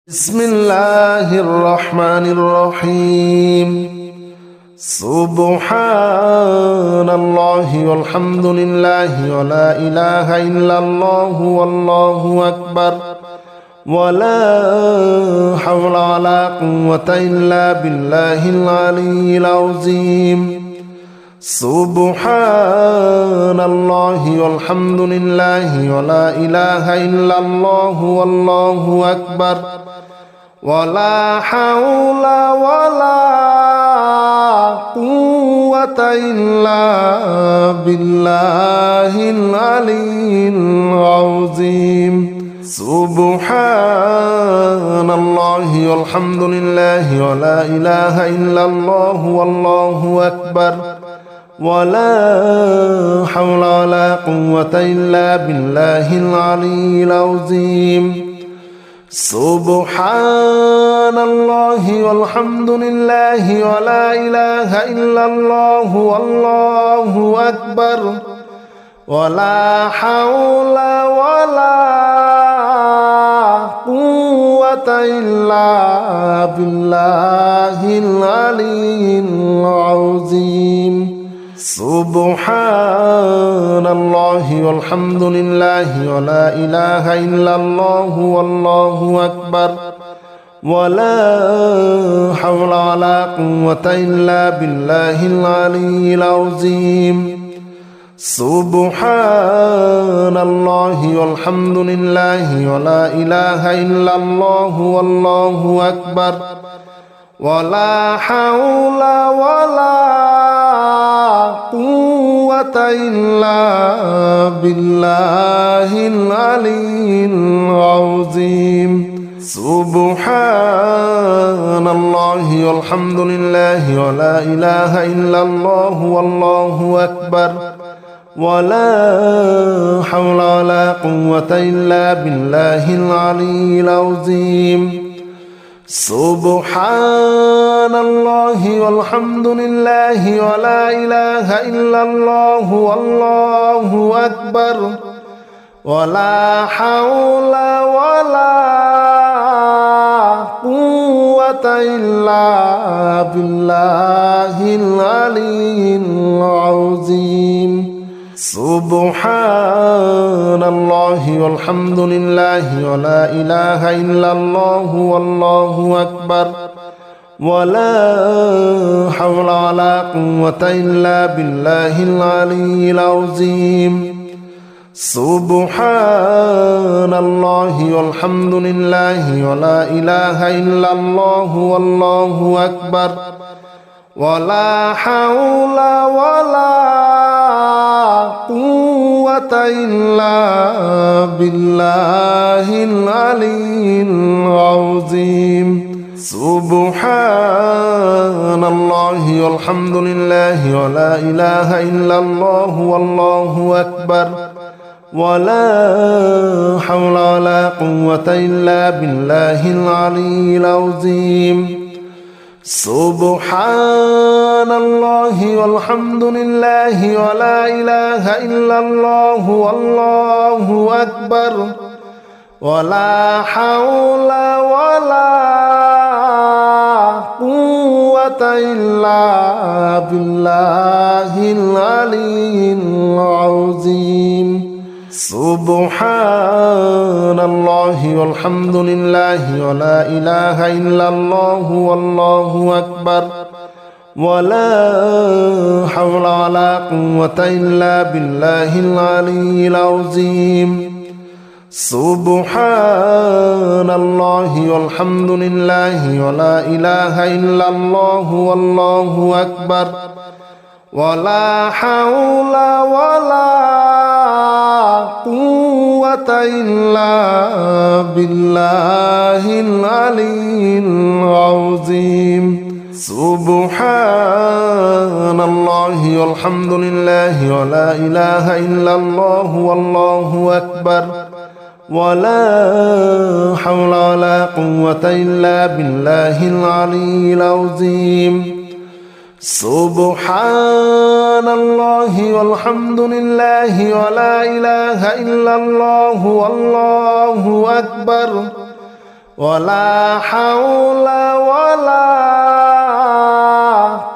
بسم الله الرحمن الرحيم سبحان الله والحمد لله ولا إله إلا الله والله أكبر ولا حول ولا قوة إلا بالله العلي العظيم سبحان الله والحمد لله ولا إله إلا الله والله أكبر ولا حول ولا قوة إلا بالله العلي العظيم سبحان الله والحمد لله ولا إله إلا الله والله أكبر ولا حول ولا قوة إلا بالله العلي العظيم سبحان الله والحمد لله ولا إله إلا الله والله أكبر ولا حول ولا قوة إلا بالله العلي العظيم سبحان الله والحمد لله ولا إله إلا الله والله أكبر ولا حول ولا قوة إلا بالله العلي العظيم سبحان الله والحمد لله ولا إله إلا الله والله أكبر ولا حول ولا قوة إلا بالله العلي العظيم سبحان الله والحمد لله ولا إله إلا الله والله أكبر ولا حول ولا قوة إلا بالله العلي العظيم سبحان الله والحمد لله ولا إله إلا الله والله أكبر ولا حول ولا قوة إلا بالله العلي العظيم سبحان الله والحمد لله ولا إله إلا الله والله أكبر ولا حول ولا قوة إلا بالله العلي العظيم سبحان الله والحمد لله ولا إله إلا الله والله أكبر ولا حول ولا قوة إلا بالله العلي العظيم سبحان الله والحمد لله ولا إله إلا الله والله أكبر ولا حول ولا قوة إلا بالله العلي العظيم سبحان الله والحمد لله ولا إله إلا الله والله أكبر ولا حول ولا قوة إلا بالله العلي العظيم سبحان الله والحمد لله ولا إله إلا الله والله أكبر ولا حول ولا قوة إلا بالله العلي العظيم سبحان الله والحمد لله ولا إله إلا الله والله أكبر ولا حول ولا قوة إلا بالله العلي العظيم سبحان الله والحمد لله ولا إله إلا الله والله أكبر ولا حول ولا قوة إلا بالله العلي العظيم سبحان الله والحمد لله ولا إله إلا الله والله أكبر ولا حول ولا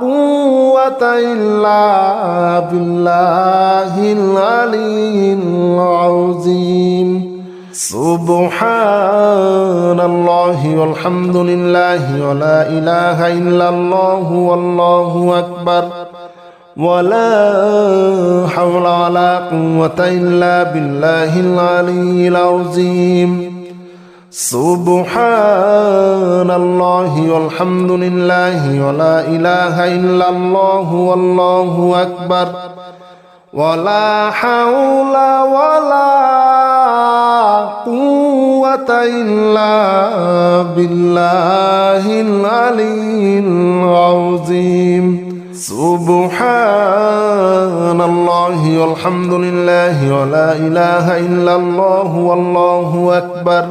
قوة إلا بالله العلي العظيم سبحان الله والحمد لله ولا إله إلا الله والله أكبر ولا حول ولا قوة إلا بالله العلي العظيم سبحان الله والحمد لله ولا إله إلا الله والله أكبر ولا حول ولا قوة إلا بالله العلي العظيم سبحان الله والحمد لله ولا إله إلا الله والله أكبر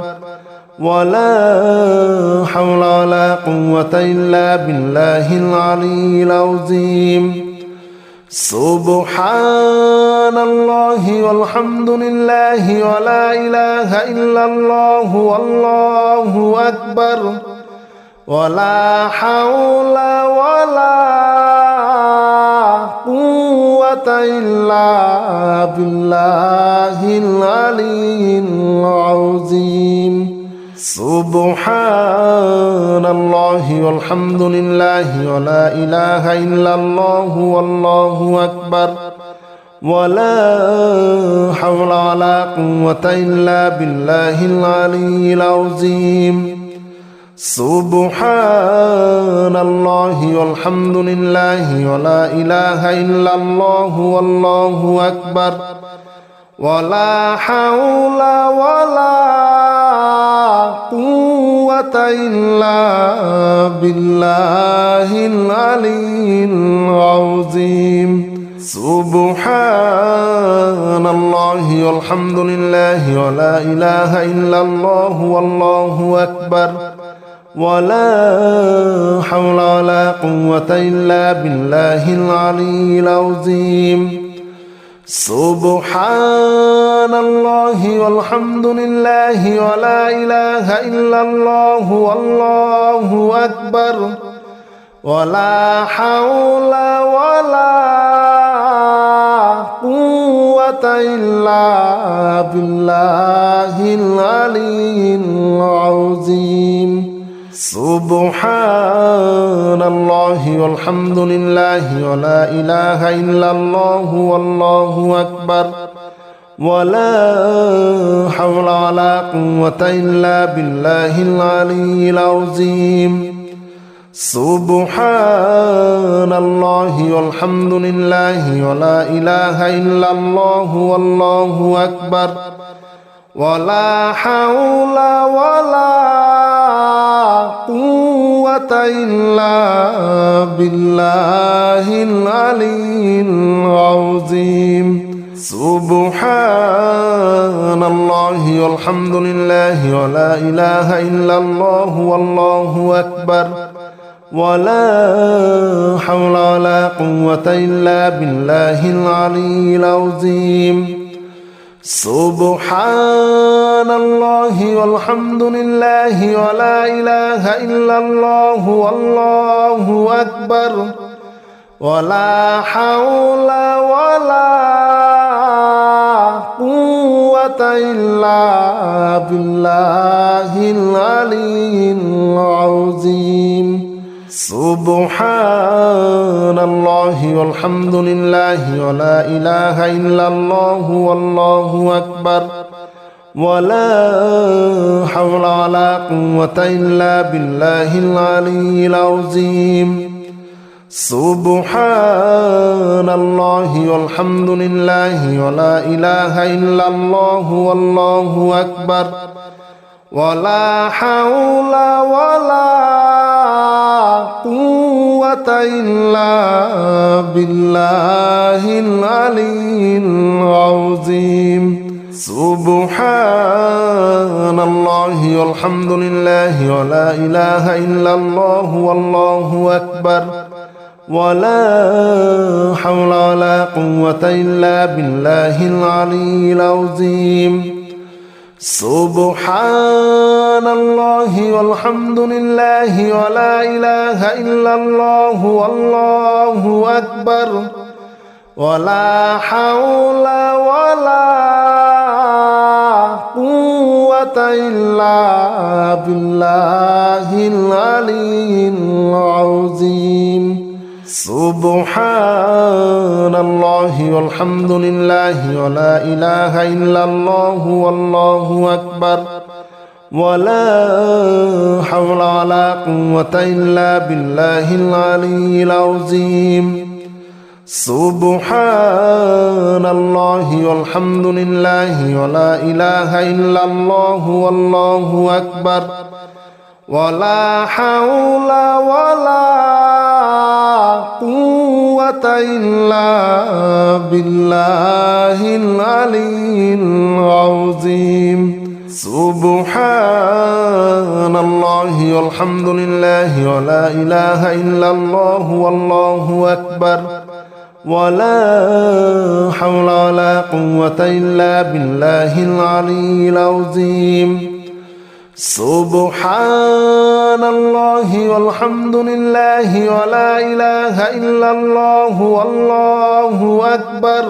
ولا حول ولا قوة إلا بالله العلي العظيم سبحان الله والحمد لله ولا إله إلا الله والله أكبر ولا حول ولا قوة إلا بالله العلي العظيم سبحان الله والحمد لله ولا إله إلا الله والله أكبر ولا حول ولا قوة إلا بالله العلي العظيم سبحان الله والحمد لله ولا إله إلا الله والله أكبر ولا حول ولا قوة إلا بالله العلي العظيم سبحان الله والحمد لله ولا إله إلا الله والله أكبر ولا حول ولا قوة إلا بالله العلي العظيم سبحان الله والحمد لله ولا إله إلا الله والله أكبر ولا حول ولا قوة إلا بالله العلي العظيم سبحان الله والحمد لله ولا إله إلا الله والله أكبر ولا حول ولا قوة إلا بالله العلي العظيم سبحان الله والحمد لله ولا إله إلا الله والله أكبر ولا حول ولا قوة إلا بالله العلي العظيم سبحان الله والحمد لله ولا إله إلا الله والله أكبر ولا حول ولا قوة إلا بالله العلي العظيم سبحان الله والحمد لله ولا إله إلا الله والله أكبر ولا حول ولا قوة إلا بالله العلي العظيم سبحان الله والحمد لله ولا إله إلا الله والله أكبر ولا حول ولا قوة إلا بالله العلي العظيم سبحان الله والحمد لله ولا إله إلا الله والله أكبر ولا حول ولا قوة إلا بالله العلي العظيم سبحان الله والحمد لله ولا إله إلا الله والله أكبر ولا حول ولا قوة إلا بالله العلي العظيم سبحان الله والحمد لله ولا إله إلا الله والله أكبر ولا حول ولا قوة إلا بالله العلي العظيم سبحان الله والحمد لله ولا إله إلا الله والله أكبر ولا حول ولا قوة إلا بالله العلي العظيم سبحان الله والحمد لله ولا إله إلا الله والله أكبر ولا حول ولا قوة إلا بالله العلي العظيم سبحان الله والحمد لله ولا إله إلا الله والله أكبر ولا حول ولا قوة إلا بالله العلي العظيم سبحان الله والحمد لله ولا إله إلا الله والله أكبر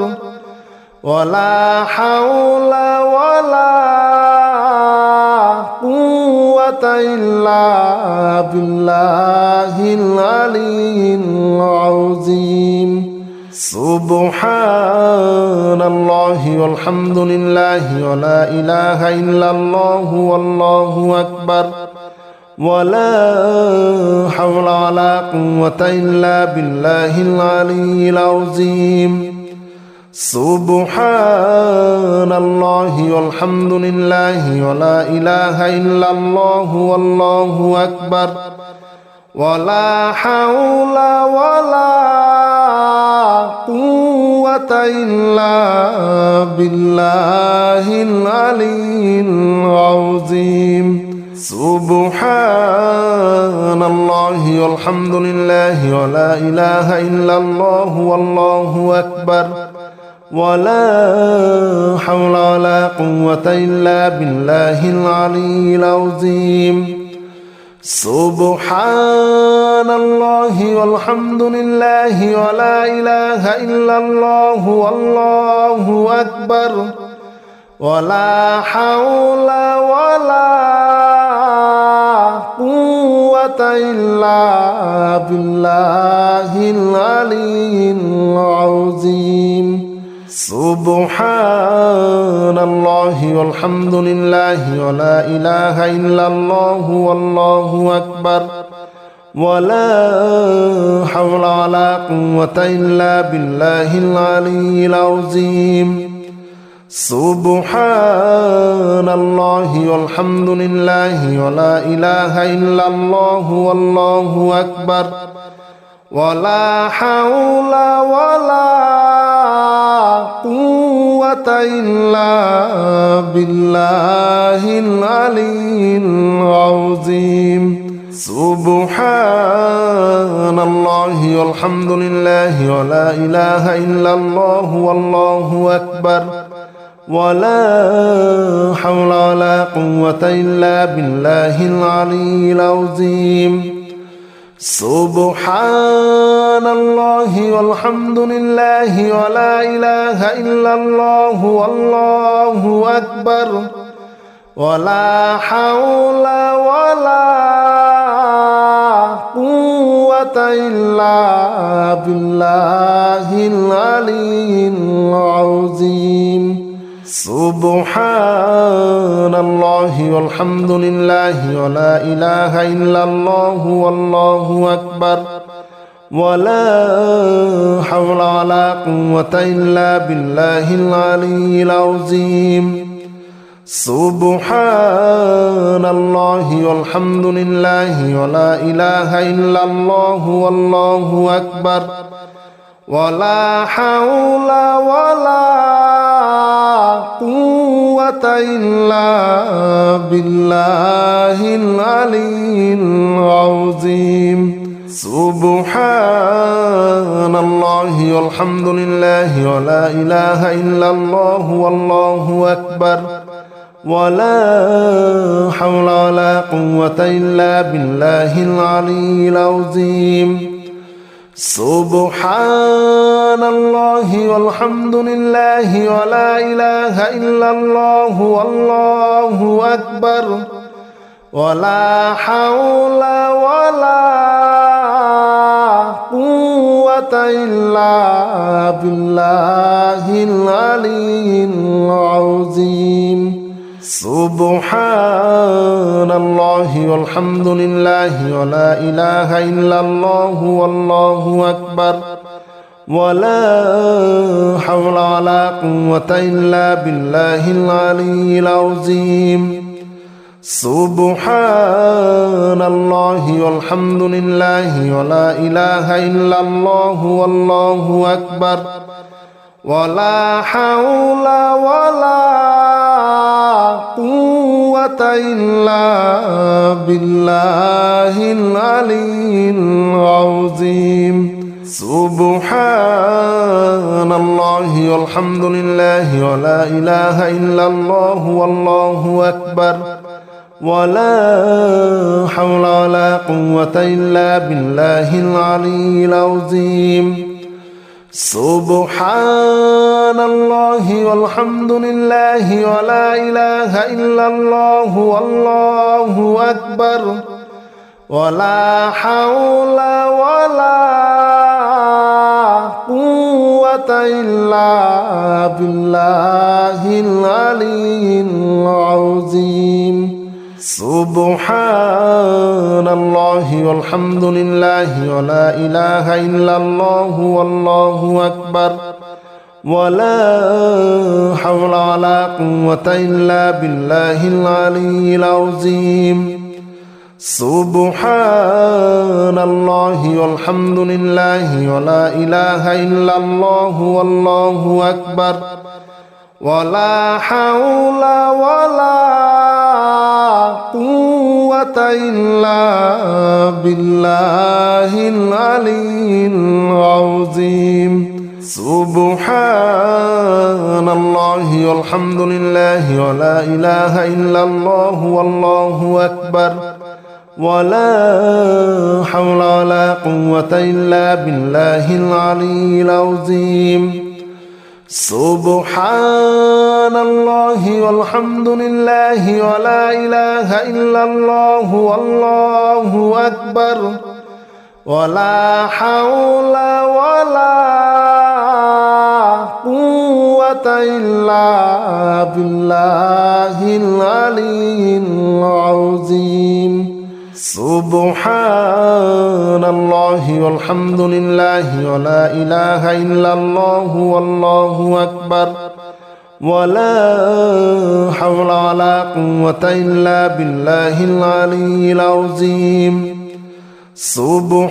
ولا حول ولا قوة إلا بالله العلي العظيم سبحان الله والحمد لله ولا إله إلا الله والله أكبر ولا حول ولا قوة إلا بالله العلي العظيم سبحان الله والحمد لله ولا إله إلا الله والله أكبر ولا حول ولا قوة إلا بالله العلي العظيم سبحان الله والحمد لله ولا إله إلا الله والله أكبر ولا حول ولا قوة إلا بالله العلي العظيم سبحان الله والحمد لله ولا إله إلا الله والله أكبر ولا حول ولا قوة إلا بالله العلي العظيم سبحان الله والحمد لله ولا إله إلا الله والله أكبر ولا حول ولا قوة إلا بالله العلي العظيم سبحان الله والحمد لله ولا إله إلا الله والله أكبر ولا حول ولا قوة إلا بالله العلي العظيم سبحان الله والحمد لله ولا إله إلا الله والله أكبر ولا حول ولا قوة إلا بالله العلي العظيم سبحان الله والحمد لله ولا إله إلا الله والله أكبر ولا حول ولا قوة إلا بالله العلي العظيم سبحان الله والحمد لله ولا إله إلا الله والله أكبر ولا حول ولا قوة إلا بالله العلي العظيم سبحان الله والحمد لله ولا إله إلا الله والله أكبر ولا حول ولا قوة إلا بالله العلي العظيم سبحان الله والحمد لله ولا إله إلا الله والله أكبر ولا حول ولا قوة إلا بالله العلي العظيم سبحان الله والحمد لله ولا إله إلا الله والله أكبر ولا حول ولا قوة إلا بالله العلي العظيم سبحان الله والحمد لله ولا إله إلا الله والله أكبر ولا حول ولا قوة إلا بالله العلي العظيم سبحان الله والحمد لله ولا إله إلا الله والله أكبر ولا حول ولا قوة إلا بالله العلي العظيم سبحان الله والحمد لله ولا إله إلا الله والله أكبر ولا حول ولا قوة إلا بالله العلي العظيم سبحان الله والحمد لله ولا إله إلا الله والله أكبر ولا حول ولا قوة إلا بالله العلي العظيم سبحان الله والحمد لله ولا إله إلا الله والله أكبر ولا حول ولا قوة إلا بالله العلي العظيم سبحان الله والحمد لله ولا إله إلا الله والله أكبر ولا حول ولا قوة إلا بالله العلي العظيم سبحان الله والحمد لله ولا إله إلا الله والله أكبر ولا حول ولا قوة إلا بالله العلي العظيم سبحان الله والحمد لله ولا إله إلا الله والله أكبر ولا حول ولا قوة إلا بالله العلي العظيم سبحان الله والحمد لله ولا إله إلا الله والله أكبر ولا حول ولا قوة إلا بالله العلي العظيم سبحان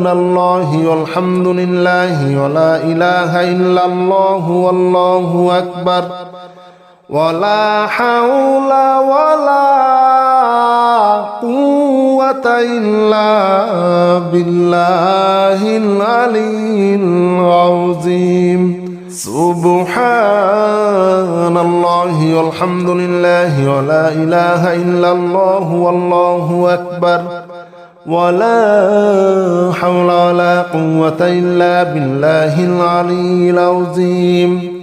الله والحمد لله ولا إله إلا الله والله أكبر ولا حول ولا قوة إلا بالله العلي العظيم سبحان الله والحمد لله ولا إله إلا الله والله أكبر ولا حول ولا قوة إلا بالله العلي العظيم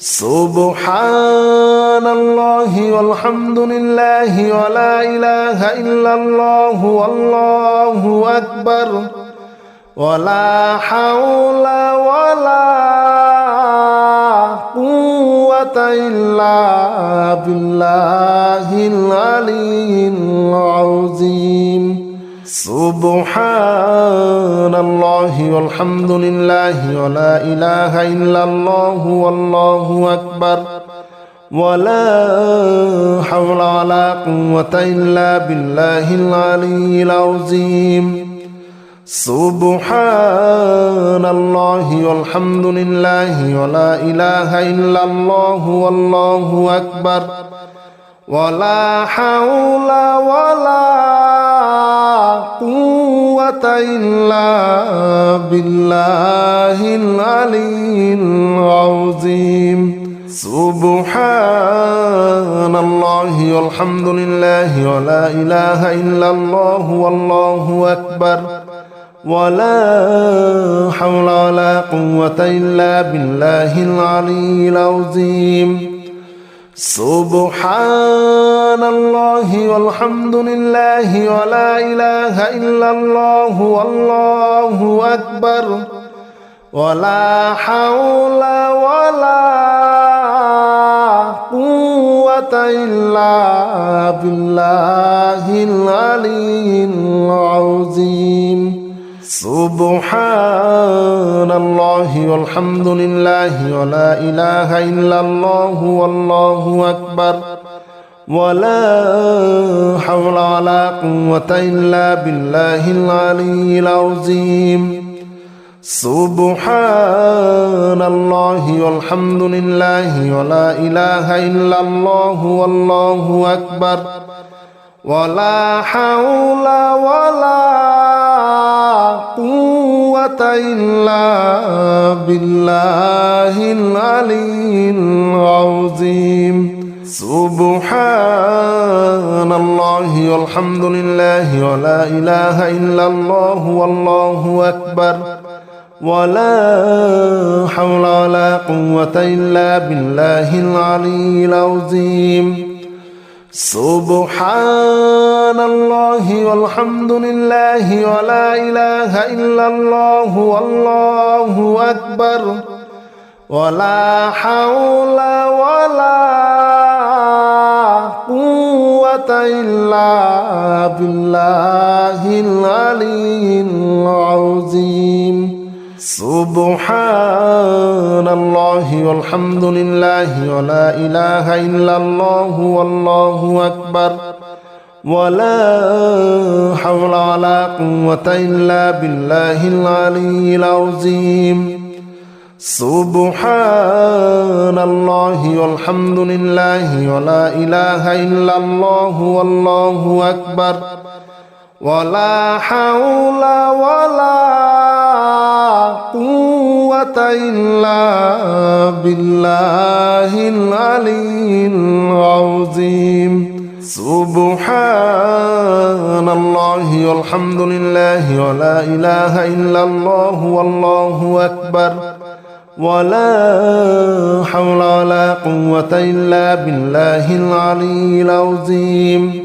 سبحان الله والحمد لله ولا إله إلا الله والله أكبر ولا حول ولا قوة إلا بالله العلي العظيم سبحان الله والحمد لله ولا إله إلا الله والله أكبر ولا حول ولا قوة إلا بالله العلي العظيم سبحان الله والحمد لله ولا إله إلا الله والله أكبر ولا حول ولا قوة إلا بالله العلي العظيم سبحان الله والحمد لله ولا إله إلا الله والله أكبر ولا حول ولا قوة إلا بالله العلي العظيم سبحان الله والحمد لله ولا إله إلا الله والله أكبر ولا حول ولا قوة إلا بالله العلي العظيم سبحان الله والحمد لله ولا إله إلا الله والله أكبر ولا حول ولا قوة إلا بالله العلي العظيم سبحان الله والحمد لله ولا إله إلا الله والله أكبر ولا حول ولا قوة إلا بالله العلي العظيم سبحان الله والحمد لله ولا إله إلا الله والله أكبر ولا حول ولا قوة إلا بالله العلي العظيم سبحان الله والحمد لله ولا إله إلا الله والله أكبر ولا حول ولا قوة إلا بالله العلي العظيم سبحان الله والحمد لله ولا إله إلا الله والله أكبر ولا حول ولا قوة إلا بالله العلي العظيم سبحان الله والحمد لله ولا إله إلا الله والله أكبر ولا حول ولا قوة إلا بالله العلي العظيم سبحان الله والحمد لله ولا إله إلا الله والله أكبر ولا حول ولا قوة إلا بالله العلي العظيم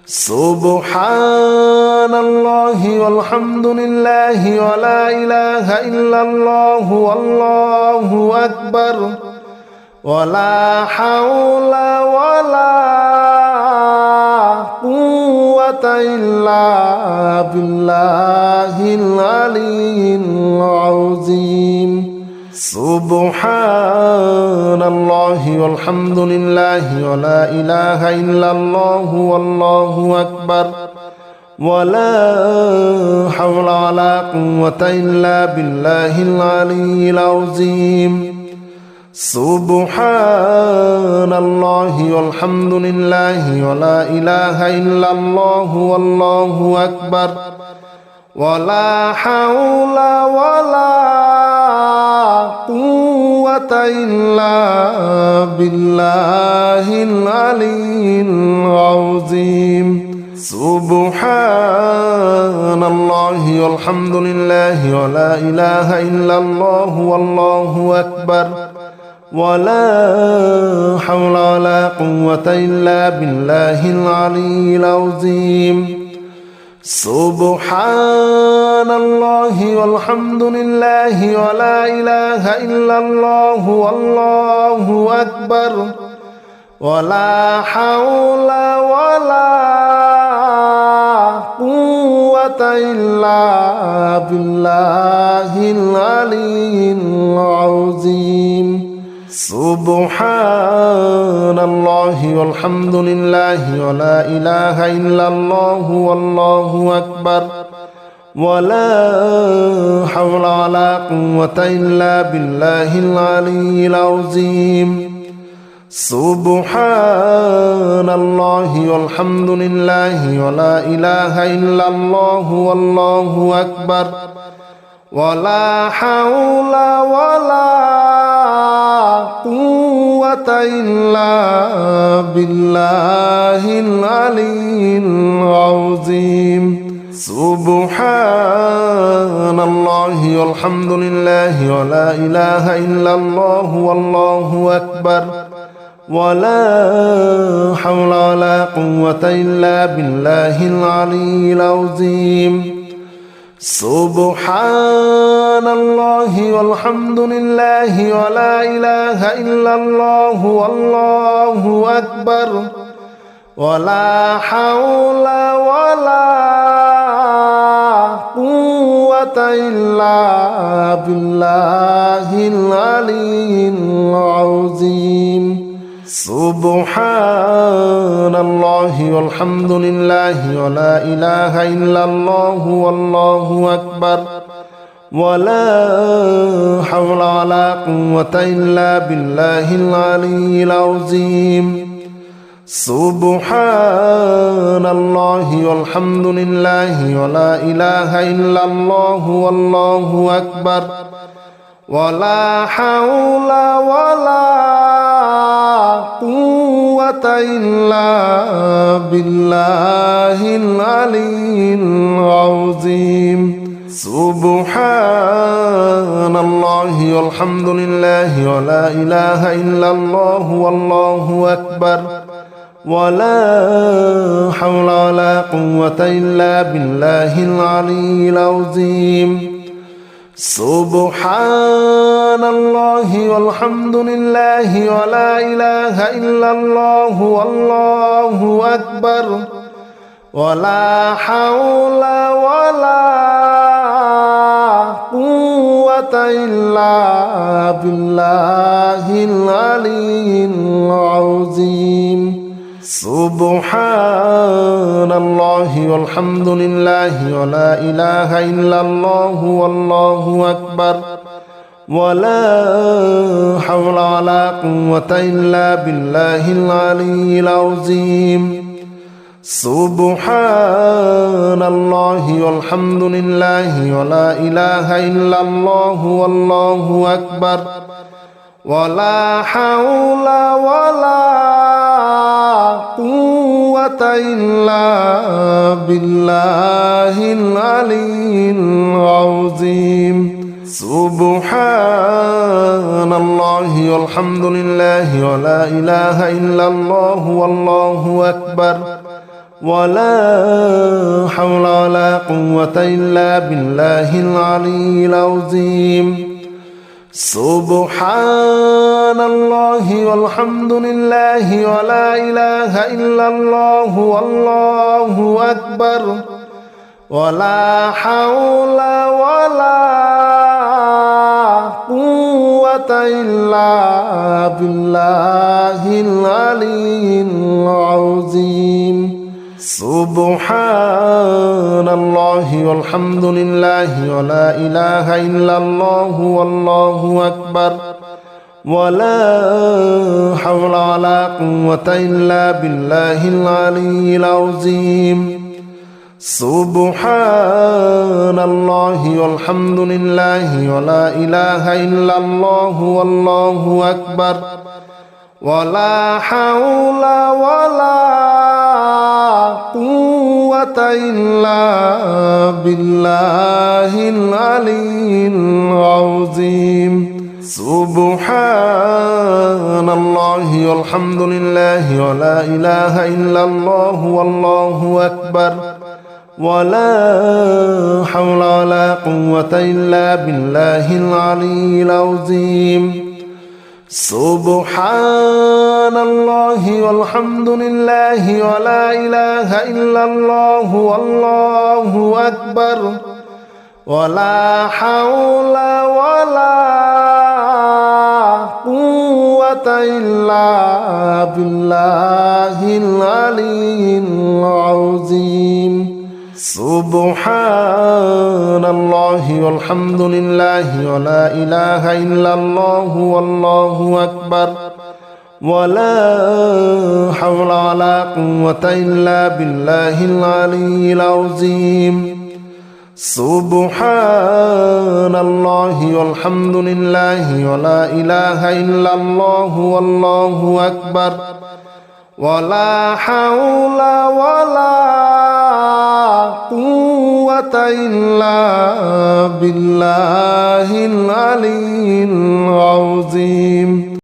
سبحان الله والحمد لله ولا إله إلا الله والله أكبر ولا حول ولا قوة إلا بالله العلي العظيم سبحان الله والحمد لله ولا إله إلا الله والله أكبر ولا حول ولا قوة إلا بالله العلي العظيم سبحان الله والحمد لله ولا إله إلا الله والله أكبر ولا حول ولا قوة إلا بالله العلي العظيم سبحان الله والحمد لله ولا إله إلا الله والله أكبر ولا حول ولا قوة إلا بالله العلي العظيم سبحان الله والحمد لله ولا إله إلا الله والله أكبر ولا حول ولا قوة إلا بالله العلي العظيم سبحان الله والحمد لله ولا إله إلا الله والله أكبر ولا حول ولا قوة إلا بالله العلي العظيم سبحان الله والحمد لله ولا إله إلا الله والله أكبر ولا حول ولا قوة قوة إلا بالله العلي العظيم سبحان الله والحمد لله ولا إله إلا الله والله أكبر ولا حول ولا قوة إلا بالله العلي العظيم سبحان الله والحمد لله ولا إله إلا الله والله أكبر ولا حول ولا قوة إلا بالله العلي العظيم سبحان الله والحمد لله ولا إله إلا الله والله أكبر ولا حول ولا قوة إلا بالله العلي العظيم سبحان الله والحمد لله ولا إله إلا الله والله أكبر ولا حول ولا قوة إلا بالله العلي العظيم سبحان الله والحمد لله ولا إله إلا الله والله أكبر ولا حول ولا قوة إلا بالله العلي العظيم سبحان الله والحمد لله ولا إله إلا الله والله أكبر ولا حول ولا قوة إلا بالله العلي العظيم سبحان الله والحمد لله ولا إله إلا الله والله أكبر ولا حول ولا قوة إلا بالله العلي العظيم سبحان الله والحمد لله ولا إله إلا الله والله أكبر ولا حول ولا قوة إلا بالله العلي العظيم سبحان الله والحمد لله ولا إله إلا الله والله أكبر ولا حول ولا قوة إلا بالله العلي العظيم سبحان الله والحمد لله ولا إله إلا الله والله أكبر ولا حول ولا قوة إلا بالله العلي العظيم سبحان الله والحمد لله ولا إله إلا الله والله أكبر ولا حول ولا قوة إلا بالله العلي العظيم سبحان الله والحمد لله ولا إله إلا الله والله أكبر ولا حول ولا قوة إلا بالله العلي العظيم سبحان الله والحمد لله ولا إله إلا الله والله أكبر ولا حول ولا قوة إلا بالله العلي العظيم سبحان الله والحمد لله ولا إله إلا الله والله أكبر ولا حول ولا قوة إلا بالله العلي العظيم سبحان الله والحمد لله ولا إله إلا الله والله أكبر ولا حول ولا قوة إلا بالله العلي العظيم سبحان الله والحمد لله ولا إله إلا الله والله أكبر ولا حول ولا قوة إلا بالله العلي العظيم